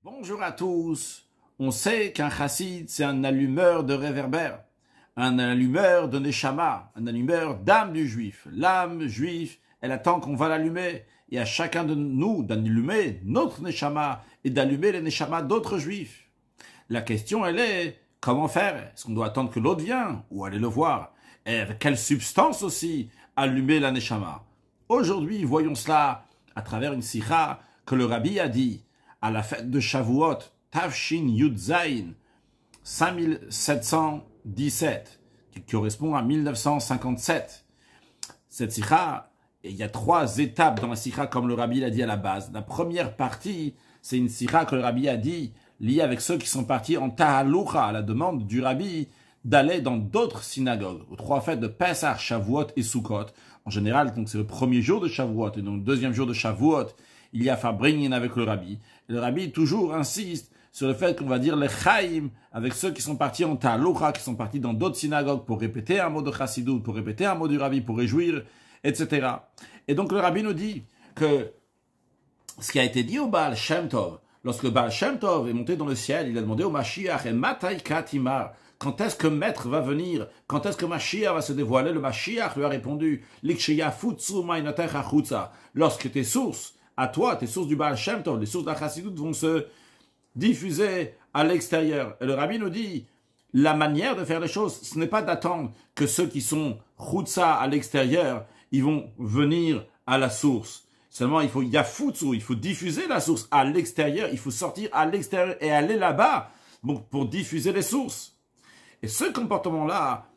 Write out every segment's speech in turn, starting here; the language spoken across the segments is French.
Bonjour à tous. On sait qu'un chassid, c'est un allumeur de réverbère, un allumeur de neshama, un allumeur d'âme du juif. L'âme juive, elle attend qu'on va l'allumer. Et à chacun de nous d'allumer notre neshama et d'allumer les neshamas d'autres juifs. La question, elle est, comment faire? Est-ce qu'on doit attendre que l'autre vienne ou aller le voir? Et avec quelle substance aussi allumer la neshama? Aujourd'hui, voyons cela à travers une sikha que le rabbi a dit à la fête de Shavuot, Tafshin Yudzaïn, 5717, qui correspond à 1957. Cette sikha, il y a 3 étapes dans la sikha comme le rabbi l'a dit à la base. La première partie, c'est une sikha que le rabbi a dit, liée avec ceux qui sont partis en Tahaloucha, à la demande du rabbi, d'aller dans d'autres synagogues, aux 3 fêtes de Pesach, Shavuot et Sukkot. En général, donc c'est le premier jour de Shavuot, et donc le deuxième jour de Shavuot, il y a Fabrinyin avec le rabbi. Et le rabbi toujours insiste sur le fait qu'on va dire les Chaim avec ceux qui sont partis en Tahaloucha, qui sont partis dans d'autres synagogues pour répéter un mot de Chassidut, pour répéter un mot du rabbi, pour réjouir, etc. Et donc le rabbi nous dit que ce qui a été dit au Baal Shem Tov, lorsque le Baal Shem Tov est monté dans le ciel, il a demandé au Mashiach, et Matai Katimar, quand est-ce que Maître va venir? Quand est-ce que Mashiach va se dévoiler? Le Mashiach lui a répondu, lorsque tes sources, à toi, tes sources du Baal Shem Tov, les sources de la Chassidut vont se diffuser à l'extérieur. Et le rabbi nous dit, la manière de faire les choses, ce n'est pas d'attendre que ceux qui sont Chutza à l'extérieur, ils vont venir à la source. Seulement, il faut Yafutsu, il faut diffuser la source à l'extérieur, il faut sortir à l'extérieur et aller là-bas pour diffuser les sources. Et ce comportement-là,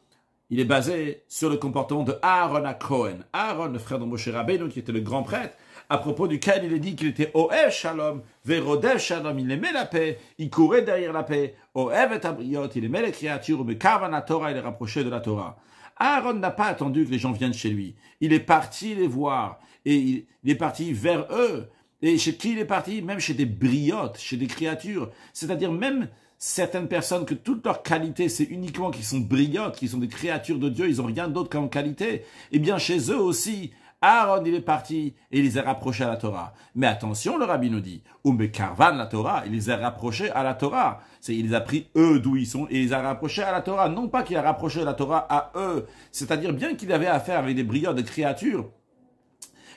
il est basé sur le comportement de Aaron à Cohen. Aaron, le frère de Moshe Rabbeinu, qui était le grand prêtre, à propos duquel il est dit qu'il était Oev Shalom, Verodev Shalom, il aimait la paix, il courait derrière la paix, Oev et Abriot, il aimait les créatures, mais Karvan la Torah, il est rapproché de la Torah. Aaron n'a pas attendu que les gens viennent chez lui. Il est parti les voir, et il est parti vers eux. Et chez qui il est parti? Même chez des briotes, chez des créatures. C'est-à-dire même certaines personnes que toute leur qualité, c'est uniquement qu'ils sont briotes, qu'ils sont des créatures de Dieu, ils n'ont rien d'autre qu'en qualité. Eh bien, chez eux aussi, Aaron, il est parti et il les a rapprochés à la Torah. Mais attention, le rabbi nous dit, Karvan la Torah, il les a rapprochés à la Torah. Il les a pris eux d'où ils sont et il les a rapprochés à la Torah. Non pas qu'il a rapproché la Torah à eux. C'est-à-dire bien qu'il avait affaire avec des briotes, des créatures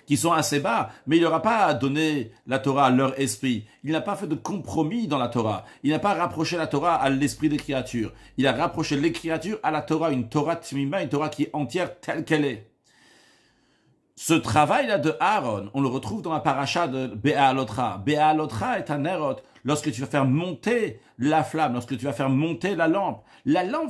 qui sont assez bas, mais il n'aura pas donné la Torah à leur esprit. Il n'a pas fait de compromis dans la Torah. Il n'a pas rapproché la Torah à l'esprit des créatures. Il a rapproché les créatures à la Torah, une Torah tmima, une Torah qui est entière telle qu'elle est. Ce travail-là de Aaron, on le retrouve dans la paracha de Be'alotra. Be'alotra est un erot. Lorsque tu vas faire monter la flamme, lorsque tu vas faire monter la lampe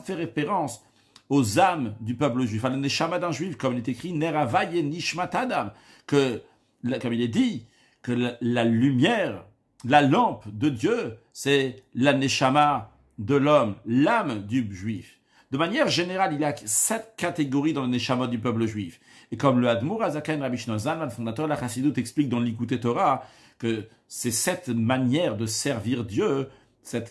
fait référence aux âmes du peuple juif, à la neshama d'un juif, comme il est écrit, Neravaye Nishmat Adam, comme il est dit, que la lumière, la lampe de Dieu, c'est la neshama de l'homme, l'âme du juif. De manière générale, il y a 7 catégories dans le neshama du peuple juif. Et comme le Admour Azaken Rabbi Shimon Zalman, le fondateur de la Chassidut, explique dans l'Ikouté Torah que c'est cette manière de servir Dieu, ça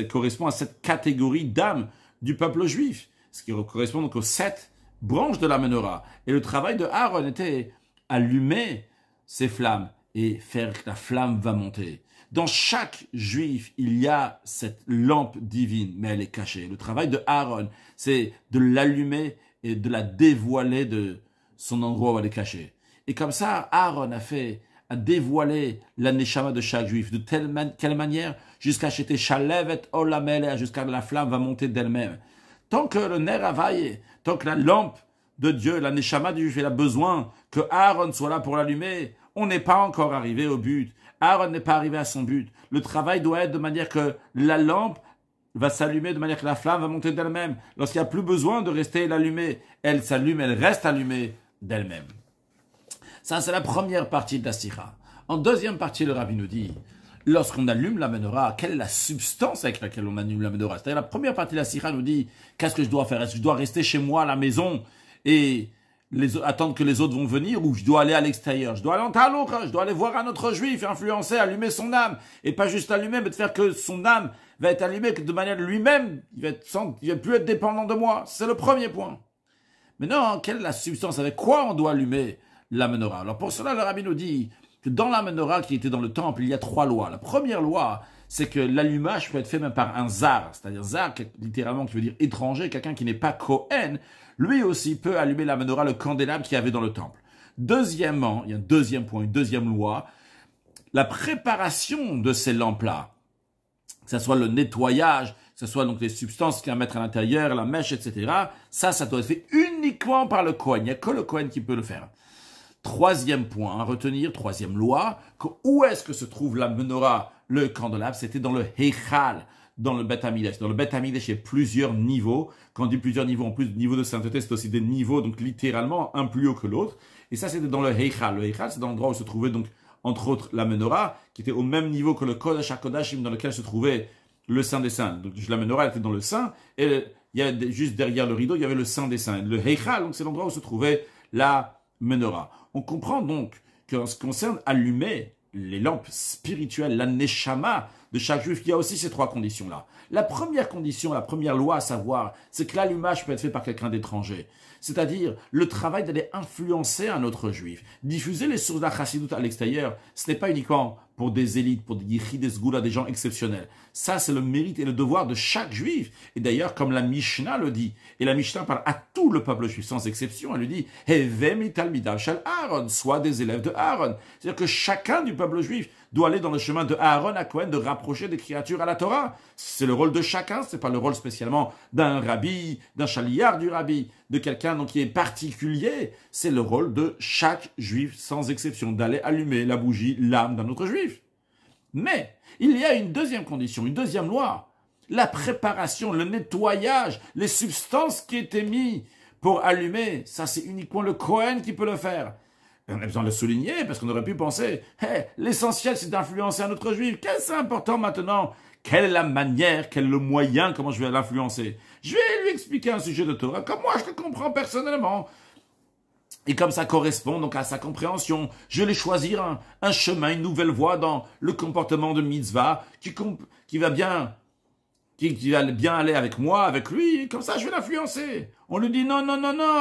correspond à cette catégorie d'âme du peuple juif, ce qui correspond donc aux 7 branches de la menorah. Et le travail de Aaron était allumer ces flammes et faire que la flamme va monter. Dans chaque juif, il y a cette lampe divine, mais elle est cachée. Le travail de Aaron, c'est de l'allumer et de la dévoiler de son endroit où elle est cachée. Et comme ça, Aaron a dévoilé la neshama de chaque juif. De quelle manière? Jusqu'à acheter Shalevet Olamele, jusqu'à la flamme va monter d'elle-même. Tant que le ner availle, tant que la lampe de Dieu, la neshama du juif, elle a besoin que Aaron soit là pour l'allumer, on n'est pas encore arrivé au but. Aaron n'est pas arrivé à son but. Le travail doit être de manière que la lampe va s'allumer, de manière que la flamme va monter d'elle-même. Lorsqu'il n'y a plus besoin de rester l'allumer, elle s'allume, elle reste allumée d'elle-même. Ça, c'est la première partie de la sikha. En deuxième partie, le rabbi nous dit, lorsqu'on allume la menorah, quelle est la substance avec laquelle on allume la menorah? C'est-à-dire, la première partie de la sikha nous dit, qu'est-ce que je dois faire? Est-ce que je dois rester chez moi à la maison et attendre que les autres vont venir, ou je dois aller à l'extérieur? Je dois aller en Tahaloucha, je dois aller voir un autre juif, influencer, allumer son âme, et pas juste allumer, mais de faire que son âme va être allumée, que de manière lui-même, il va plus être dépendant de moi. C'est le premier point. Maintenant, quelle est la substance? Avec quoi on doit allumer la menorah? Alors pour cela, le rabbi nous dit que dans la menorah qui était dans le temple, il y a 3 lois. La première loi, c'est que l'allumage peut être fait même par un zar, c'est-à-dire zar, littéralement, qui veut dire étranger, quelqu'un qui n'est pas Kohen, lui aussi peut allumer la menorah, le candélabre qu'il y avait dans le temple. Deuxièmement, il y a un deuxième point, une deuxième loi, la préparation de ces lampes-là, que ce soit le nettoyage, que ce soit donc les substances qu'il y a à mettre à l'intérieur, la mèche, etc., ça doit être fait uniquement par le Kohen. Il n'y a que le Kohen qui peut le faire. Troisième point à retenir, troisième loi, où est-ce que se trouve la menorah, le candélabre? C'était dans le Heichal, dans le Beth Amikdash. Dans le Beth Amikdash, il y a plusieurs niveaux. Quand on dit plusieurs niveaux, en plus de niveau de sainteté, c'est aussi des niveaux, donc littéralement, un plus haut que l'autre. Et ça, c'était dans le Heichal. Le Heichal, c'est dans l'endroit où se trouvait donc, entre autres, la menorah, qui était au même niveau que le Kodesh HaKodashim, dans lequel se trouvait le Saint des Saints. Donc la menorah était dans le Saint, et il y a juste derrière le rideau, il y avait le Saint des Saints. Le Heichal, donc c'est l'endroit où se trouvait la menorah. On comprend donc qu'en ce qui concerne allumer les lampes spirituelles, la neshama de chaque juif, il y a aussi ces trois conditions-là. La première condition, la première loi à savoir, c'est que l'allumage peut être fait par quelqu'un d'étranger. C'est-à-dire le travail d'aller influencer un autre juif. Diffuser les sources d'Achassidut à l'extérieur, ce n'est pas uniquement pour des élites, pour des yichid, des sgoulas, des gens exceptionnels. Ça, c'est le mérite et le devoir de chaque juif. Et d'ailleurs, comme la Mishnah le dit, et la Mishnah parle à tout le peuple juif, sans exception, elle lui dit « Hevem talmidav shel Aaron », soit des élèves de Aaron. C'est-à-dire que chacun du peuple juif doit aller dans le chemin de Aaron à Cohen, de rapprocher des créatures à la Torah. C'est le rôle de chacun, c'est pas le rôle spécialement d'un rabbi, d'un chaliard du rabbi, de quelqu'un donc qui est particulier. C'est le rôle de chaque juif, sans exception, d'aller allumer la bougie, l'âme d'un autre juif. Mais il y a une deuxième condition, une deuxième loi. La préparation, le nettoyage, les substances qui étaient mises pour allumer, ça c'est uniquement le Kohen qui peut le faire. Et on a besoin de le souligner parce qu'on aurait pu penser, hey, l'essentiel c'est d'influencer un autre juif. Qu'est-ce que c'est important maintenant? Quelle est la manière, quel est le moyen, comment je vais l'influencer? Je vais lui expliquer un sujet de Torah comme moi je le comprends personnellement. Et comme ça correspond donc à sa compréhension, je vais choisir un chemin, une nouvelle voie dans le comportement de mitzvah qui va bien aller avec moi, avec lui, et comme ça je vais l'influencer. On lui dit non,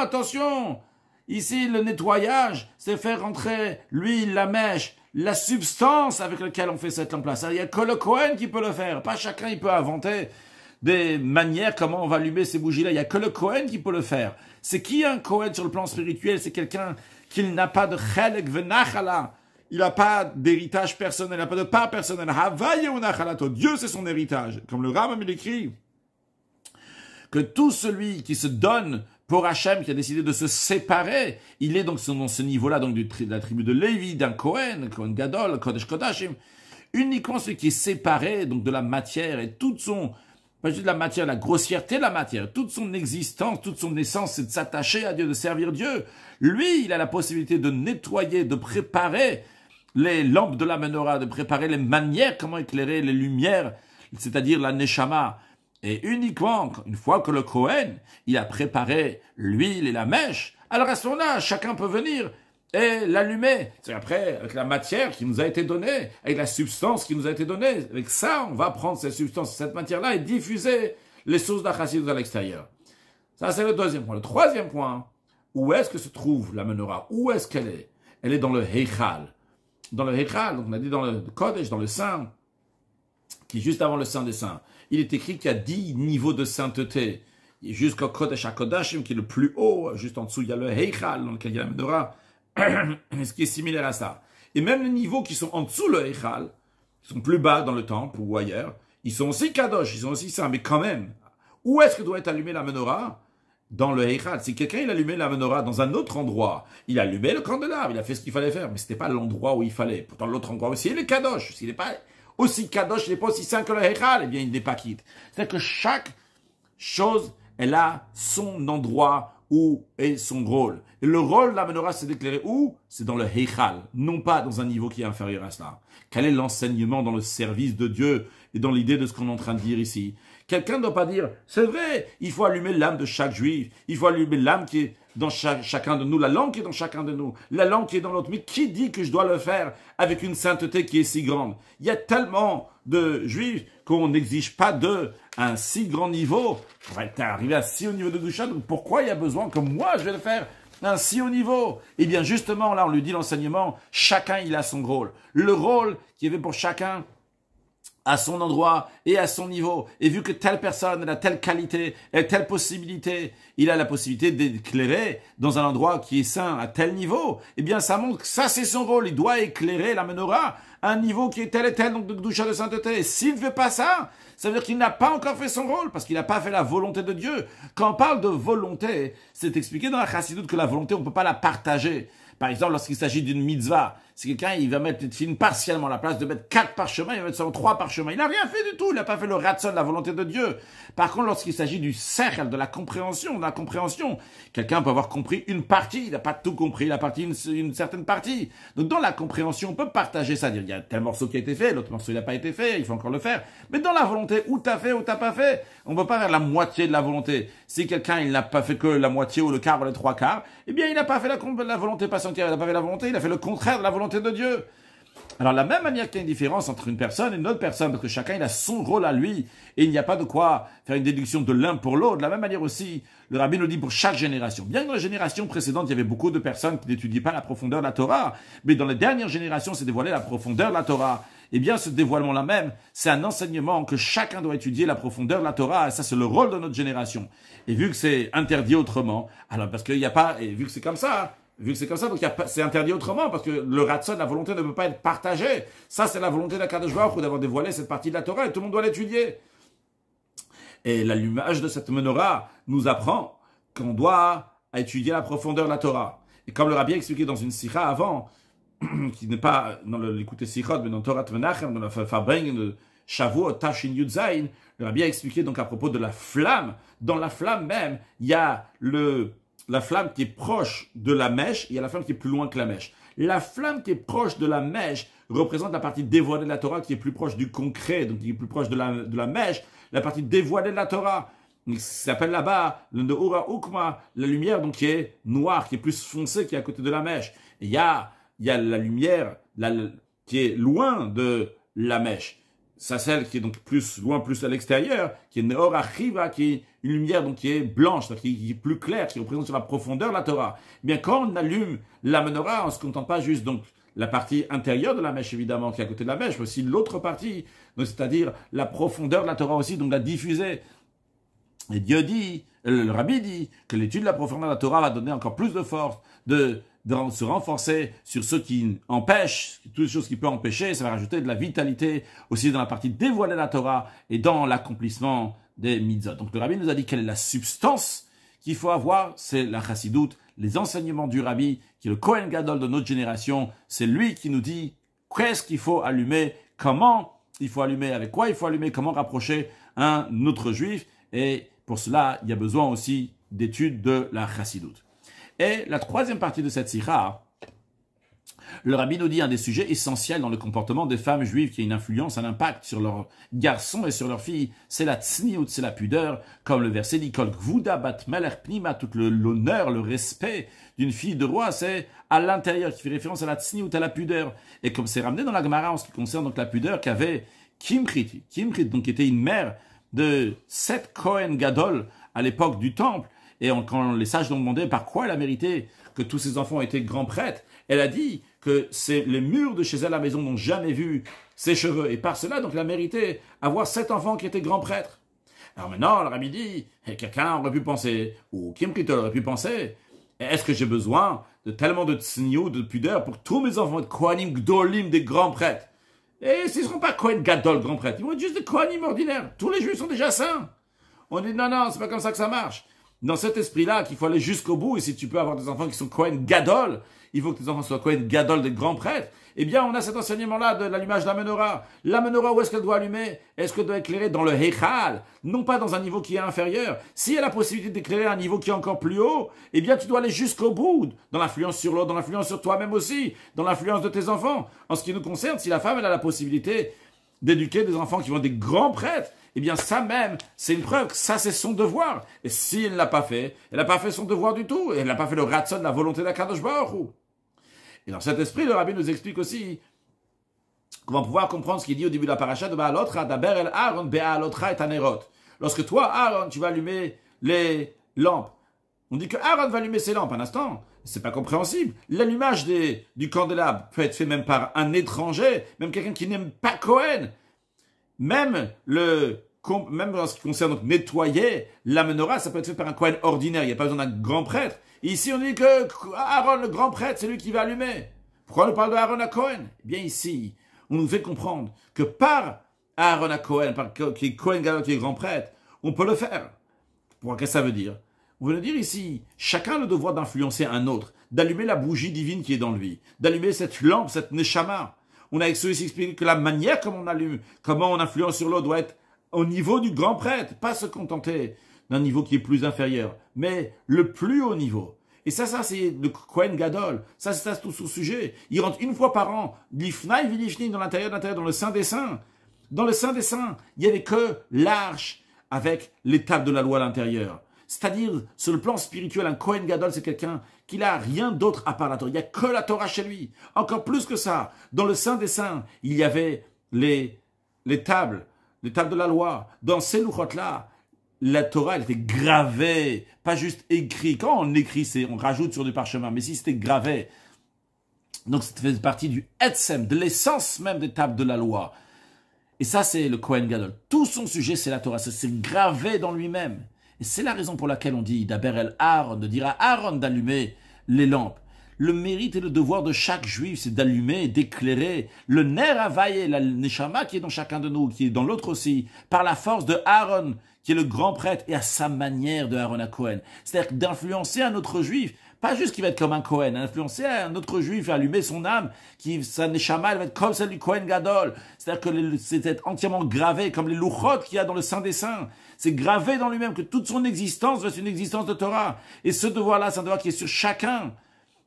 attention. Ici, le nettoyage, c'est faire rentrer l'huile, la mèche, la substance avec laquelle on fait cette lampe-là. Il n'y a que le Kohen qui peut le faire. Pas chacun, il peut inventer des manières comment on va allumer ces bougies-là. Il n'y a que le Kohen qui peut le faire. C'est qui un Kohen sur le plan spirituel? C'est quelqu'un qui n'a pas de chelek v'nachala. Il n'a pas d'héritage personnel, il n'a pas de part personnelle. Havaye ou nachalato. Dieu, c'est son héritage. Comme le Rambam il écrit, que tout celui qui se donne pour Hachem, qui a décidé de se séparer, il est donc dans ce niveau-là, donc de la tribu de Lévi, d'un Kohen Gadol, Kodesh Kodashim, uniquement celui qui est séparé, donc de la matière et toute son, pas juste de la matière, la grossièreté de la matière, toute son existence, toute son essence, c'est de s'attacher à Dieu, de servir Dieu. Lui, il a la possibilité de nettoyer, de préparer les lampes de la menorah, de préparer les manières, comment éclairer les lumières, c'est-à-dire la neshama. Et uniquement, une fois que le Kohen, il a préparé l'huile et la mèche, alors à ce moment-là, chacun peut venir et l'allumer. C'est après, avec la matière qui nous a été donnée, avec la substance qui nous a été donnée, avec ça, on va prendre cette substance, cette matière-là et diffuser les sources d'Achassidut à l'extérieur. Ça, c'est le deuxième point. Le troisième point, où est-ce que se trouve la menorah? Où est-ce qu'elle est? Elle est dans le Heichal. Dans le Heichal, donc on a dit dans le Kodesh, dans le Saint, qui est juste avant le Saint des Saints. Il est écrit qu'il y a 10 niveaux de sainteté. Jusqu'au Kodesh HaKodashim, qui est le plus haut. Juste en dessous, il y a le Heichal, dans lequel il y a la menorah. Ce qui est similaire à ça. Et même les niveaux qui sont en dessous le Heichal, qui sont plus bas dans le temple ou ailleurs, ils sont aussi Kadosh, ils sont aussi saints. Mais quand même, où est-ce que doit être allumée la menorah? Dans le Heichal. Si quelqu'un il allumait la menorah dans un autre endroit, il allumait le candélabre, il a fait ce qu'il fallait faire, mais c'était pas l'endroit où il fallait. Pourtant, l'autre endroit aussi, il est Kadosh. S'il n'est pas aussi Kadosh, il n'est pas aussi saint que le Heichal, eh bien, il n'est pas quitte. C'est-à-dire que chaque chose, elle a son endroit où est son rôle. Et le rôle de la menorah, c'est d'éclairer où? C'est dans le Heichal, non pas dans un niveau qui est inférieur à cela. Quel est l'enseignement dans le service de Dieu et dans l'idée de ce qu'on est en train de dire ici? Quelqu'un ne doit pas dire, c'est vrai, il faut allumer l'âme de chaque juif, il faut allumer l'âme qui est dans chacun de nous, la langue qui est dans chacun de nous, la langue qui est dans l'autre. Mais qui dit que je dois le faire avec une sainteté qui est si grande? Il y a tellement de juifs qu'on n'exige pas d'eux un si grand niveau. On va arriver à si haut niveau de doucha, donc pourquoi il y a besoin que moi je vais le faire un si haut niveau? Eh bien justement, là on lui dit l'enseignement, chacun il a son rôle. Le rôle qui est fait pour chacun, à son endroit et à son niveau. Et vu que telle personne a telle qualité et telle possibilité, il a la possibilité d'éclairer dans un endroit qui est saint à tel niveau, eh bien ça montre que ça c'est son rôle. Il doit éclairer la menorah à un niveau qui est tel et tel, donc de doucha de sainteté. Et s'il ne fait pas ça, ça veut dire qu'il n'a pas encore fait son rôle, parce qu'il n'a pas fait la volonté de Dieu. Quand on parle de volonté, c'est expliqué dans la chassidoute que la volonté, on ne peut pas la partager. Par exemple, lorsqu'il s'agit d'une mitzvah, si quelqu'un il va mettre une film partiellement à la place de mettre 4 parchemins, il va mettre seulement 3 parchemins. Il n'a rien fait du tout, il n'a pas fait le ratson de la volonté de Dieu. Par contre, lorsqu'il s'agit du cercle, de la compréhension, quelqu'un peut avoir compris une partie, il n'a pas tout compris, il a parti une certaine partie. Donc dans la compréhension, on peut partager ça, dire il y a tel morceau qui a été fait, l'autre morceau il n'a pas été fait, il faut encore le faire. Mais dans la volonté, où t'as fait, où t'as pas fait, on ne peut pas faire la moitié de la volonté. Si quelqu'un il n'a pas fait que la moitié ou le quart ou les 3 quarts, eh bien il n'a pas fait la volonté pas entière, il n'a pas fait la volonté, il a fait le contraire de la volonté de Dieu. Alors, de la même manière qu'il y a une différence entre une personne et une autre personne, parce que chacun il a son rôle à lui, et il n'y a pas de quoi faire une déduction de l'un pour l'autre, de la même manière aussi, le rabbi nous dit pour chaque génération. Bien que dans la génération précédente, il y avait beaucoup de personnes qui n'étudiaient pas la profondeur de la Torah, mais dans les dernières générations, c'est dévoilé la profondeur de la Torah. Eh bien, ce dévoilement-là même, c'est un enseignement que chacun doit étudier la profondeur de la Torah, et ça, c'est le rôle de notre génération. Et vu que c'est interdit autrement, alors parce qu'il n'y a pas, et vu que c'est comme ça, donc c'est interdit autrement, parce que le ratson, la volonté ne peut pas être partagée. Ça, c'est la volonté d'Akadosh Baruch Hu d'avoir dévoilé cette partie de la Torah, et tout le monde doit l'étudier. Et l'allumage de cette menorah nous apprend qu'on doit étudier la profondeur de la Torah. Et comme le rabbi a expliqué dans une sikha avant, qui n'est pas dans l'écouté sikhot, mais dans Torah Menachem, dans la Fabring de Shavuot, Tashin Yud Zayin, le rabbi a expliqué donc à propos de la flamme. Dans la flamme même, il y a la flamme qui est proche de la mèche, il y a la flamme qui est plus loin que la mèche. La flamme qui est proche de la mèche représente la partie dévoilée de la Torah qui est plus proche du concret, donc qui est plus proche de la mèche, la partie dévoilée de la Torah. Ça s'appelle là-bas le Neura Ukma, la lumière donc qui est noire, qui est plus foncée, qui est à côté de la mèche. Et il y a la lumière qui est loin de la mèche. Ça, celle qui est donc plus loin, plus à l'extérieur, qui est Neor Achiva, qui est une lumière donc qui est blanche, qui est plus claire, qui représente sur la profondeur de la Torah. Eh bien, quand on allume la menorah, on ne se contente pas juste donc la partie intérieure de la mèche, évidemment, qui est à côté de la mèche, mais aussi l'autre partie, c'est-à-dire la profondeur de la Torah aussi, donc la diffuser. Et Dieu dit, le rabbi dit, que l'étude de la profondeur de la Torah va donner encore plus de force, de se renforcer sur ceux qui empêchent, toutes les choses qui peuvent empêcher, ça va rajouter de la vitalité aussi dans la partie dévoilée de la Torah et dans l'accomplissement des mitzvot. Donc le rabbi nous a dit quelle est la substance qu'il faut avoir, c'est la chassidoute, les enseignements du rabbi, qui est le Kohen Gadol de notre génération, c'est lui qui nous dit qu'est-ce qu'il faut allumer, comment il faut allumer, avec quoi il faut allumer, comment rapprocher un autre juif, et pour cela, il y a besoin aussi d'études de la chassidoute. Et la troisième partie de cette sikha, le rabbi nous dit un des sujets essentiels dans le comportement des femmes juives qui a une influence, un impact sur leurs garçons et sur leurs filles, c'est la tsniout, c'est la pudeur, comme le verset dit, kol gvuda bat melech pnima, tout l'honneur, le respect d'une fille de roi, c'est à l'intérieur, qui fait référence à la tsniout, à la pudeur. Et comme c'est ramené dans la Gemara en ce qui concerne donc la pudeur qu'avait Kimchit, donc qui était une mère de 7 Kohen Gadol à l'époque du temple. Et quand les sages ont demandé par quoi elle a mérité que tous ses enfants étaient grands prêtres, elle a dit que c'est les murs de chez elle à la maison n'ont jamais vu ses cheveux. Et par cela, donc, elle a mérité avoir 7 enfants qui étaient grands prêtres. Alors maintenant, le rabbi dit, quelqu'un aurait pu penser, ou Kim Kittel aurait pu penser, est-ce que j'ai besoin de tellement de tsniou, de pudeur pour tous mes enfants être Kohanim Gdolim, des grands prêtres? Et s'ils ne seront pas Kohen Gadol, grands prêtres, ils vont être juste des Kohanim ordinaires. Tous les juifs sont déjà saints. On dit non, c'est pas comme ça que ça marche. Dans cet esprit-là, qu'il faut aller jusqu'au bout, et si tu peux avoir des enfants qui sont Kohen Gadol, il faut que tes enfants soient Kohen Gadol, des grands prêtres, eh bien, on a cet enseignement-là de l'allumage de la menorah. La menorah, où est-ce qu'elle doit allumer? Est-ce qu'elle doit éclairer dans le Heichal? Non pas dans un niveau qui est inférieur. Si elle a la possibilité d'éclairer à un niveau qui est encore plus haut, eh bien, tu dois aller jusqu'au bout, dans l'influence sur l'autre, dans l'influence sur toi-même aussi, dans l'influence de tes enfants. En ce qui nous concerne, si la femme, elle a la possibilité d'éduquer des enfants qui vont être des grands prêtres, eh bien, ça même, c'est une preuve que ça, c'est son devoir. Et si elle ne l'a pas fait, elle n'a pas fait son devoir du tout. Et elle n'a pas fait le ratson de la volonté d'Akadosh Baruch Hu. Et dans cet esprit, le rabbi nous explique aussi qu'on va pouvoir comprendre ce qu'il dit au début de la paracha de Ba'alotra, Daber el Aaron be'alotra et tanerot. Lorsque toi, Aaron, tu vas allumer les lampes. On dit que Aaron va allumer ses lampes. Un instant, c'est pas compréhensible. L'allumage du candélabre peut être fait même par un étranger, même quelqu'un qui n'aime pas Cohen. même en ce qui concerne donc nettoyer la menorah, ça peut être fait par un Kohen ordinaire, il n'y a pas besoin d'un grand prêtre. Ici, on dit que Aaron, le grand prêtre, c'est lui qui va allumer. Pourquoi on parle de Aaron à Cohen? Eh bien ici, on nous fait comprendre que par Aaron à Cohen, qui est Cohen Gadol, qui est grand prêtre, on peut le faire. Qu'est-ce que ça veut dire? On veut dire ici, chacun a le devoir d'influencer un autre, d'allumer la bougie divine qui est dans lui, d'allumer cette lampe, cette neshama. On a expliqué que la manière comment on allume, comment on influence sur l'autre doit être au niveau du grand prêtre, pas se contenter d'un niveau qui est plus inférieur, mais le plus haut niveau. Et ça c'est le Kohen Gadol. Ça, c'est tout son sujet. Il rentre une fois par an, l'ifnaï vilifni, dans l'intérieur, dans le Saint des Saints. Dans le Saint des Saints, il n'y avait que l'arche avec l'étape de la loi à l'intérieur. C'est-à-dire, sur le plan spirituel, un Kohen Gadol, c'est quelqu'un qui n'a rien d'autre à part la Torah. Il n'y a que la Torah chez lui. Encore plus que ça, dans le Saint des Saints, il y avait les tables de la loi. Dans ces louchotes-là, la Torah, elle était gravée, pas juste écrite. Quand on écrit, on rajoute sur du parchemin, mais si c'était gravé, donc ça fait partie du etsem, de l'essence même des tables de la loi. Et ça, c'est le Kohen Gadol. Tout son sujet, c'est la Torah. C'est gravé dans lui-même. Et c'est la raison pour laquelle on dit d'Aber el Aaron, de dire à Aaron d'allumer les lampes. Le mérite et le devoir de chaque juif, c'est d'allumer, d'éclairer le ner havaïe, la neshama qui est dans chacun de nous, qui est dans l'autre aussi, par la force de Aaron, qui est le grand prêtre, et à sa manière de Aaron à Cohen. C'est-à-dire d'influencer un autre juif, pas juste qu'il va être comme un Cohen, influencer un autre juif, allumer son âme, sa neshama, elle va être comme celle du Kohen Gadol. C'est-à-dire que c'est entièrement gravé, comme les louchot qu'il y a dans le Saint des Saints. C'est gravé dans lui-même que toute son existence va être une existence de Torah. Et ce devoir-là, c'est un devoir qui est sur chacun.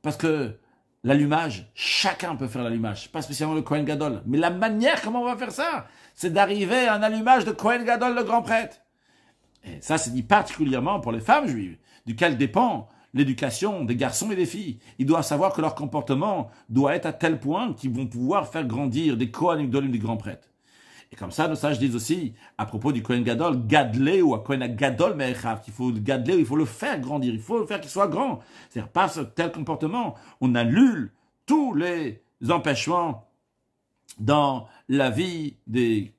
Parce que l'allumage, chacun peut faire l'allumage, pas spécialement le Kohen Gadol. Mais la manière comment on va faire ça, c'est d'arriver à un allumage de Kohen Gadol, le grand prêtre. Et ça, c'est dit particulièrement pour les femmes juives, duquel dépend l'éducation des garçons et des filles. Ils doivent savoir que leur comportement doit être à tel point qu'ils vont pouvoir faire grandir des Kohen Gadolim, des grands prêtres. Et comme ça, nos sages disent aussi, à propos du Kohen Gadol, Gadlé ou à Kohen Gadol Me'echav, qu'il faut le Gadlé, il faut le faire grandir, il faut le faire qu'il soit grand. C'est-à-dire, par ce tel comportement, on annule tous les empêchements dans la vie des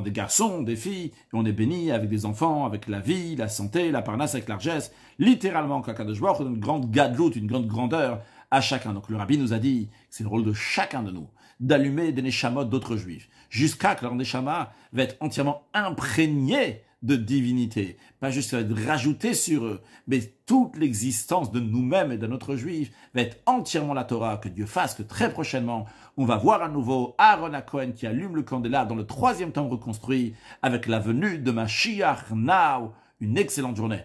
garçons, des filles, et on est béni avec des enfants, avec la vie, la santé, la parnasse, avec largesse, littéralement, Kakadosh Baruch Hu, une grande gadlout, une grande grandeur à chacun. Donc le rabbi nous a dit que c'est le rôle de chacun de nous d'allumer des neshamot d'autres juifs, jusqu'à que leur neshama va être entièrement imprégné de divinité. Pas juste rajouter sur eux, mais toute l'existence de nous-mêmes et de notre juif va être entièrement la Torah. Que Dieu fasse que très prochainement, on va voir à nouveau Aaron à Cohen qui allume le candélabre dans le 3e temple reconstruit avec la venue de Mashiach Now. Une excellente journée.